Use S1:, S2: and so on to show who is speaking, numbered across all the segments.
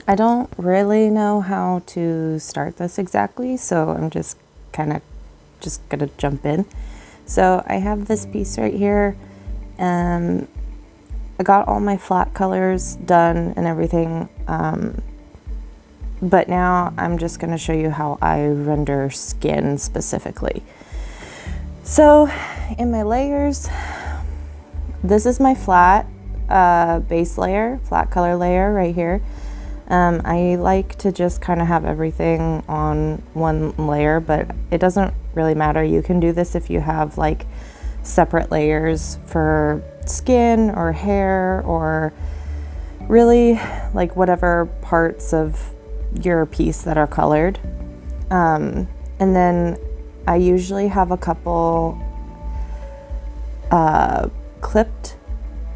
S1: I don't really know how to start this exactly, so I'm just kind of just gonna jump in. So I have this piece right here. I got all my flat colors done and everything, but now I'm just gonna show you how I render skin specifically. So in my layers, this is my flat base layer, flat color layer right here. I like to just kind of have everything on one layer, but it doesn't really matter. You can do this if you have like separate layers for skin or hair or really like whatever parts of your piece that are colored. And then I usually have a couple clipped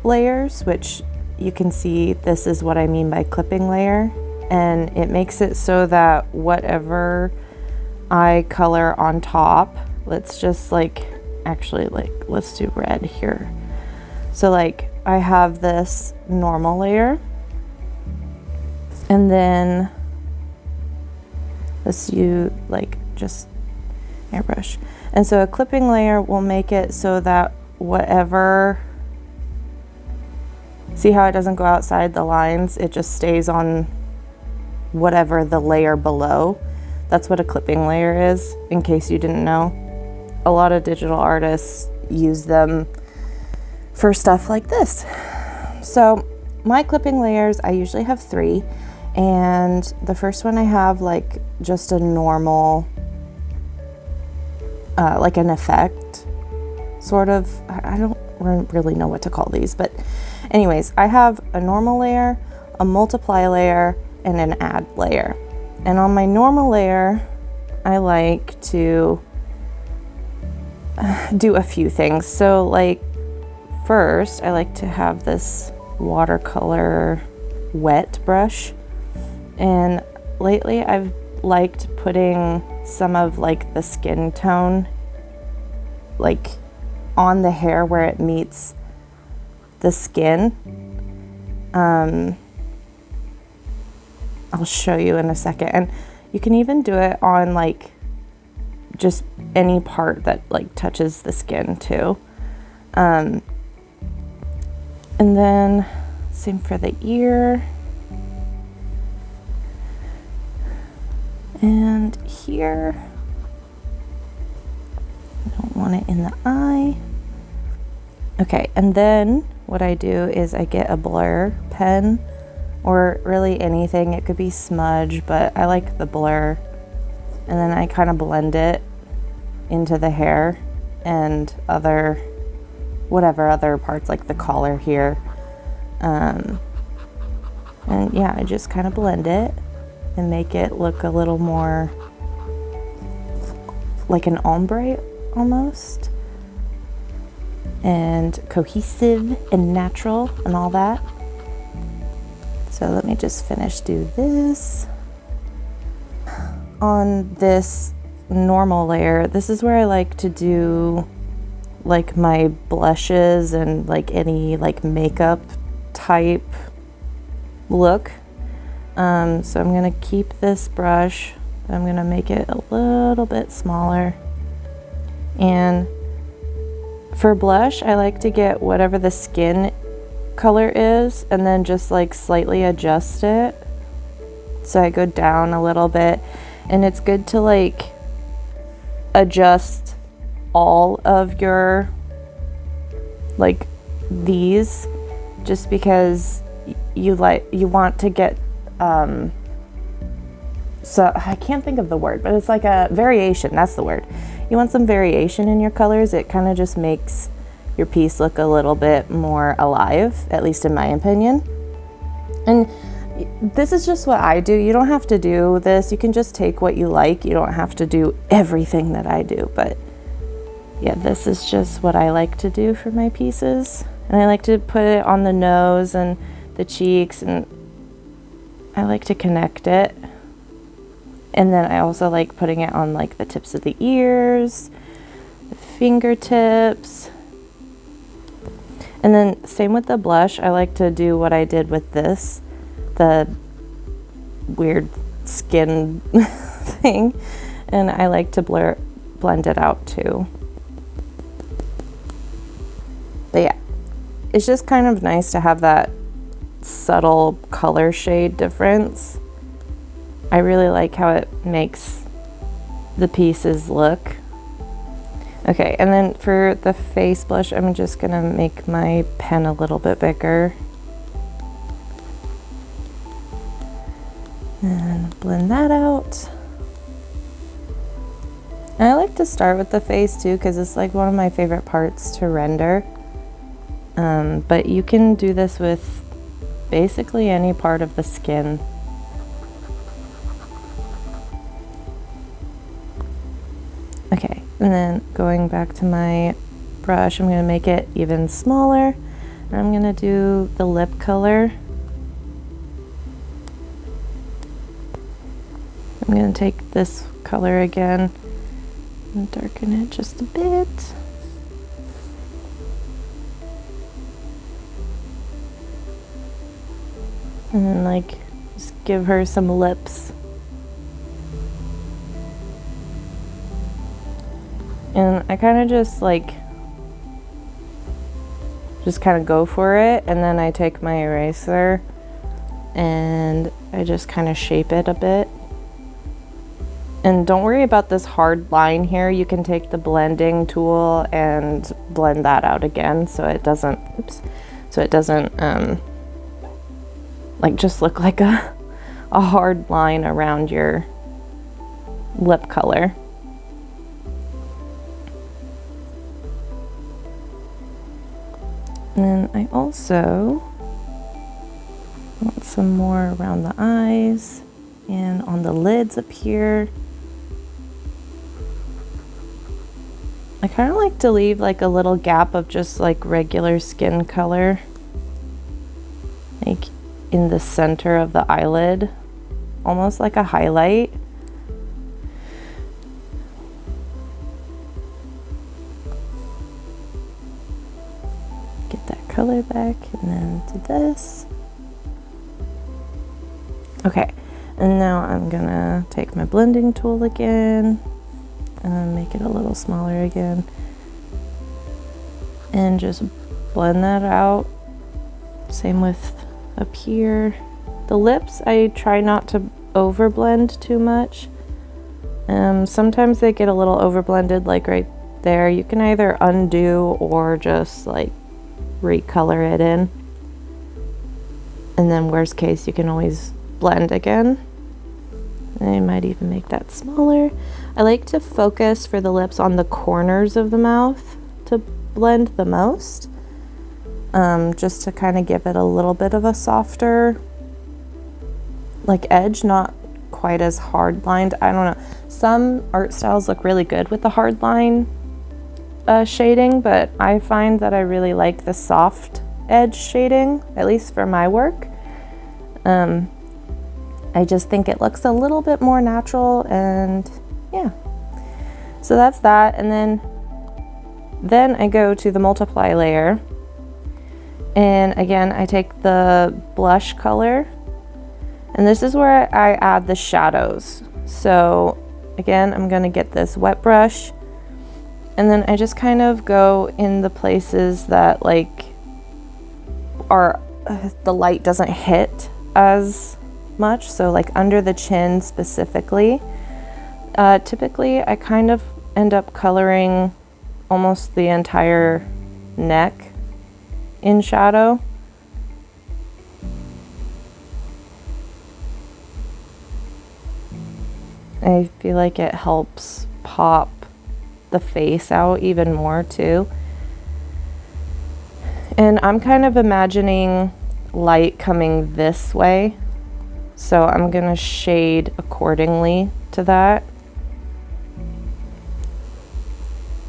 S1: layers, which you can see this is what I mean by clipping layer, and it makes it so that whatever I color on top, let's just like actually like let's do red here. So like I have this normal layer, and then let's use like just airbrush, and so a clipping layer will make it so that whatever, see how it doesn't go outside the lines, it just stays on whatever the layer below. That's what a clipping layer is, in case you didn't know. A lot of digital artists use them for stuff like this. So my clipping layers, I usually have 3, and the first one I have like just a normal like an effect sort of, I don't really know what to call these, but anyways, I have a normal layer, a multiply layer, and an add layer. And on my normal layer, I like to do a few things. So like first, I like to have this watercolor wet brush. And lately I've liked putting some of like the skin tone like on the hair where it meets the skin. I'll show you in a second, and you can even do it on like just any part that like touches the skin too. And then same for the ear and here. I don't want it in the eye. Okay, and then what I do is I get a blur pen, or really anything. It could be smudge, but I like the blur. And then I kind of blend it into the hair and whatever other parts, like the collar here. And yeah, I just kind of blend it and make it look a little more like an ombre almost, and cohesive and natural and all that. So let me just do this. On this normal layer, this is where I like to do like my blushes and like any like makeup type look. So I'm gonna keep this brush, I'm gonna make it a little bit smaller. And for blush, I like to get whatever the skin color is and then just like slightly adjust it. So I go down a little bit, and it's good to like adjust all of your like these, just because you want to get so I can't think of the word, but it's like a variation, that's the word. You want some variation in your colors. It kind of just makes your piece look a little bit more alive, at least in my opinion. And this is just what I do. You don't have to do this. You can just take what you like. You don't have to do everything that I do, but yeah, this is just what I like to do for my pieces. And I like to put it on the nose and the cheeks, and I like to connect it. And then I also like putting it on like the tips of the ears, the fingertips. And then same with the blush. I like to do what I did with this, the weird skin thing, and I like to blend it out too. But yeah, it's just kind of nice to have that subtle color shade difference. I really like how it makes the pieces look. Okay, and then for the face blush, I'm just gonna make my pen a little bit bigger. And blend that out. And I like to start with the face too, because it's like one of my favorite parts to render. But you can do this with basically any part of the skin. Okay, and then going back to my brush, I'm going to make it even smaller. And I'm going to do the lip color. I'm going to take this color again and darken it just a bit. And then like just give her some lips. And I kind of just kind of go for it, and then I take my eraser and I just kind of shape it a bit. And don't worry about this hard line here. You can take the blending tool and blend that out again so it doesn't, like just look like a hard line around your lip color. And then I also want some more around the eyes and on the lids up here. I kind of like to leave like a little gap of just like regular skin color, like in the center of the eyelid, almost like a highlight. Get that color back and then do this. Okay, and now I'm gonna take my blending tool again and make it a little smaller again and just blend that out. Same with up here. The lips, I try not to over blend too much. Sometimes they get a little over blended, like right there. You can either undo or just like recolor it in, and then worst case you can always blend again. I might even make that smaller. I like to focus for the lips on the corners of the mouth to blend the most, just to kind of give it a little bit of a softer like edge, not quite as hard lined. I don't know, some art styles look really good with the hard line shading, but I find that I really like the soft edge shading, at least for my work. I just think it looks a little bit more natural, and yeah. So that's that, and then I go to the multiply layer, and again I take the blush color, and this is where I add the shadows. So again, I'm gonna get this wet brush, and then I just kind of go in the places that like are the light doesn't hit as much, so like under the chin specifically. Typically I kind of end up coloring almost the entire neck in shadow. I feel like it helps pop the face out even more too. And I'm kind of imagining light coming this way, so I'm gonna shade accordingly to that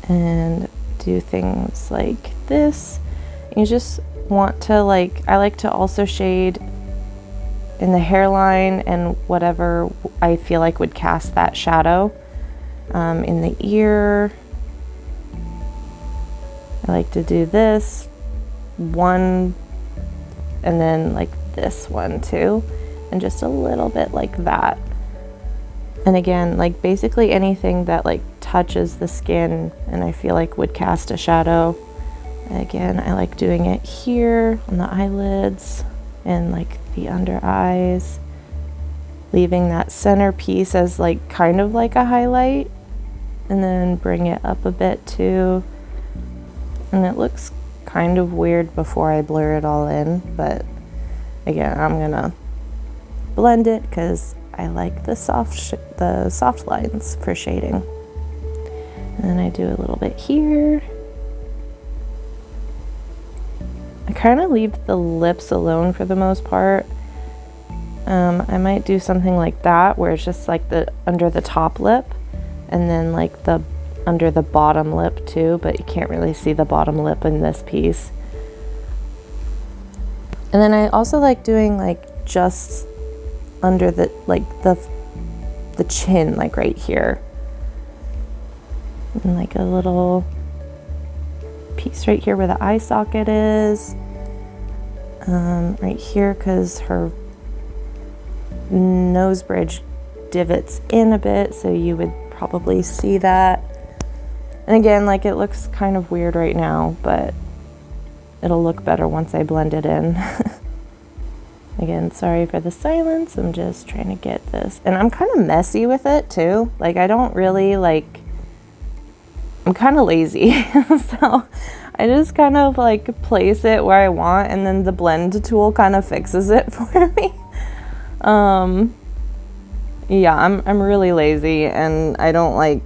S1: and do things like this. You just want to I like to also shade in the hairline and whatever I feel like would cast that shadow. In the ear, I like to do this one, and then like this one too, and just a little bit like that. And again, like basically anything that like touches the skin and I feel like would cast a shadow. Again, I like doing it here on the eyelids and like the under eyes, leaving that center piece as like kind of like a highlight, and then bring it up a bit too. And it looks kind of weird before I blur it all in, but again, I'm gonna blend it because I like the soft lines for shading. And then I do a little bit here. I kind of leave the lips alone for the most part. I might do something like that where it's just like the under the top lip and then like the under the bottom lip too, but you can't really see the bottom lip in this piece. And then I also like doing like just under the like the chin, like right here, and like a little piece right here where the eye socket is, right here because her nose bridge divots in a bit, so you would probably see that. And again, like it looks kind of weird right now, but it'll look better once I blend it in. Again, sorry for the silence, I'm just trying to get this. And I'm kind of messy with it too. Like I don't really like, I'm kind of lazy. So I just kind of like place it where I want and then the blend tool kind of fixes it for me. Yeah, I'm really lazy and I don't like,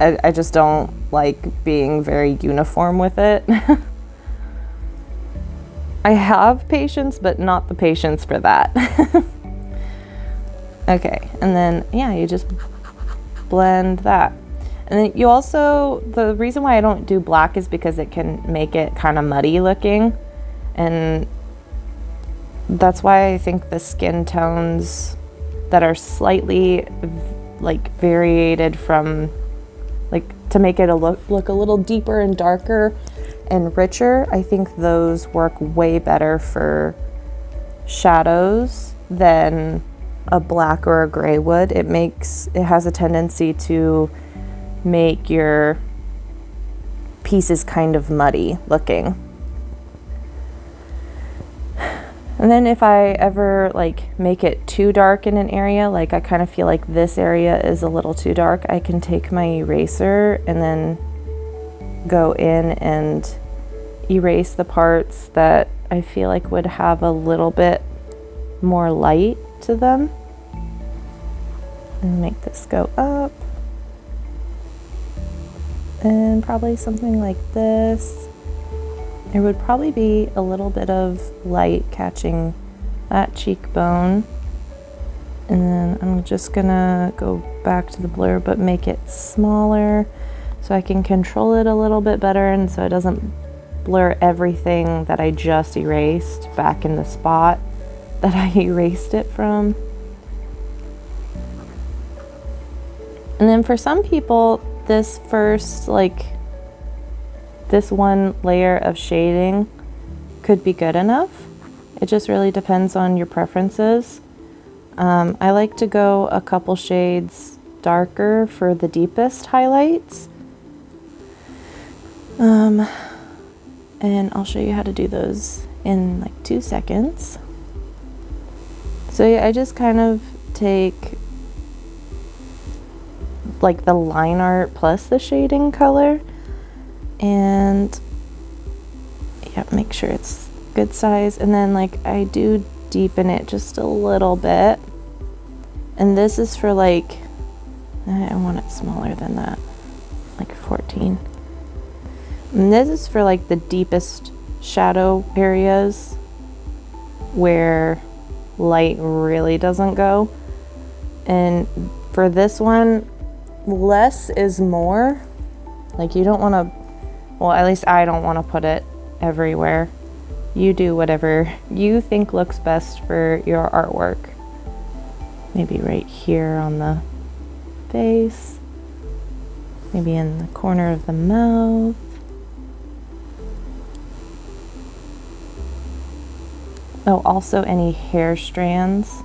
S1: I just don't like being very uniform with it. I have patience, but not the patience for that. Okay, and then, yeah, you just blend that. And then you also, the reason why I don't do black is because it can make it kind of muddy looking. And that's why I think the skin tones that are slightly like variated from, like to make it look a little deeper and darker and richer, I think those work way better for shadows than a black or a gray would. It has a tendency to make your pieces kind of muddy looking. And then if I ever like make it too dark in an area, like I kind of feel like this area is a little too dark, I can take my eraser and then go in and erase the parts that I feel like would have a little bit more light to them. And make this go up. And probably something like this. There would probably be a little bit of light catching that cheekbone. And then I'm just gonna go back to the blur but make it smaller so I can control it a little bit better and so it doesn't blur everything that I just erased back in the spot that I erased it from. And then for some people, this first, like this one layer of shading could be good enough. It just really depends on your preferences. I like to go a couple shades darker for the deepest highlights. And I'll show you how to do those in like 2 seconds. So yeah, I just kind of take like the line art plus the shading color and yeah, make sure it's good size. And then like I do deepen it just a little bit. And this is for like, I want it smaller than that, like 14. And this is for like the deepest shadow areas where light really doesn't go. And for this one, less is more. Like you don't want to, well, at least I don't want to put it everywhere. You do whatever you think looks best for your artwork. Maybe right here on the face, maybe in the corner of the mouth. Oh, also any hair strands.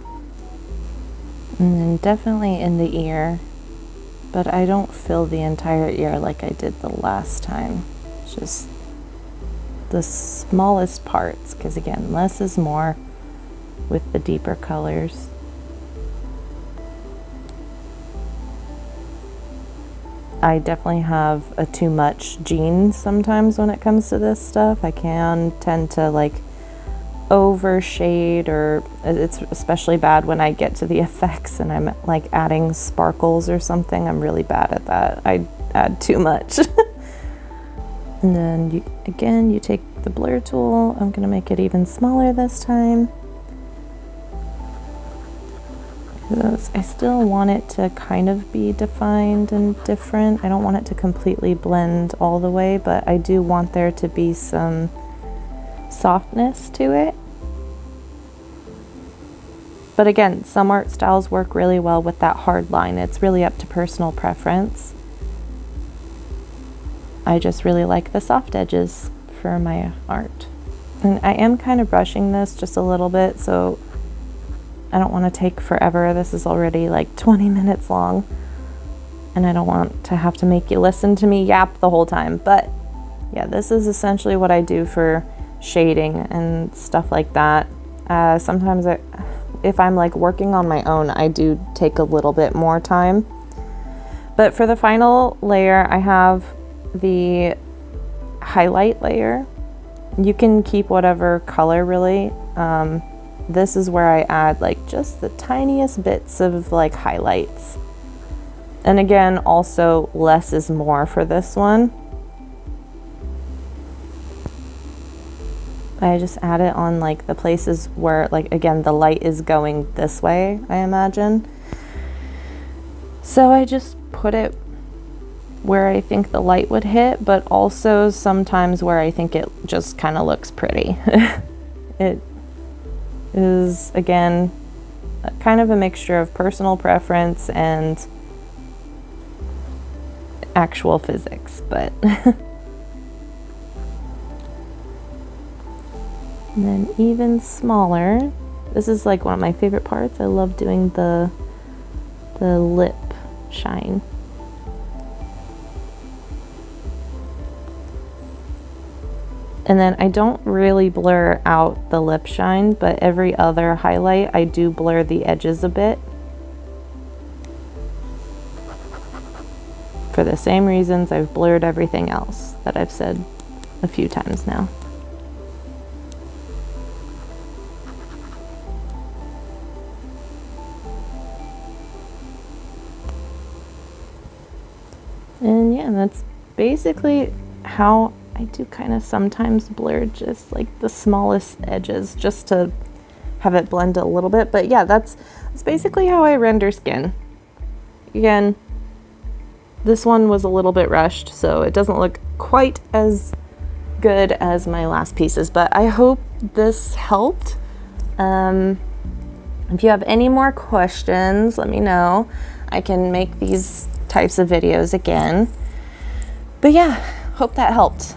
S1: And then definitely in the ear, but I don't fill the entire ear like I did the last time. Just the smallest parts, because again, less is more with the deeper colors. I definitely have a too much gene sometimes when it comes to this stuff. I can tend to like overshade, or it's especially bad when I get to the effects and I'm like adding sparkles or something. I'm really bad at that. I add too much. And then you take the blur tool. I'm gonna make it even smaller this time. I still want it to kind of be defined and different. I don't want it to completely blend all the way, but I do want there to be some softness to it. But again, some art styles work really well with that hard line. It's really up to personal preference. I just really like the soft edges for my art. And I am kind of brushing this just a little bit, so I don't want to take forever. This is already like 20 minutes long, and I don't want to have to make you listen to me yap the whole time. But yeah, this is essentially what I do for shading and stuff like that. Sometimes if I'm like working on my own, I do take a little bit more time. But for the final layer, I have the highlight layer. You can keep whatever color really. This is where I add like just the tiniest bits of like highlights. And again, also less is more for this one. I just add it on like the places where, like, again, the light is going this way, I imagine. So I just put it where I think the light would hit, but also sometimes where I think it just kind of looks pretty. It is, again, kind of a mixture of personal preference and actual physics, but and then even smaller. This is like one of my favorite parts. I love doing the lip shine. And then I don't really blur out the lip shine, but every other highlight I do blur the edges a bit. For the same reasons I've blurred everything else that I've said a few times now. And yeah, that's basically how I do kind of sometimes blur just like the smallest edges just to have it blend a little bit. But yeah, that's basically how I render skin. Again, this one was a little bit rushed, so it doesn't look quite as good as my last pieces, but I hope this helped. If you have any more questions, let me know. I can make these types of videos again. But yeah, hope that helped.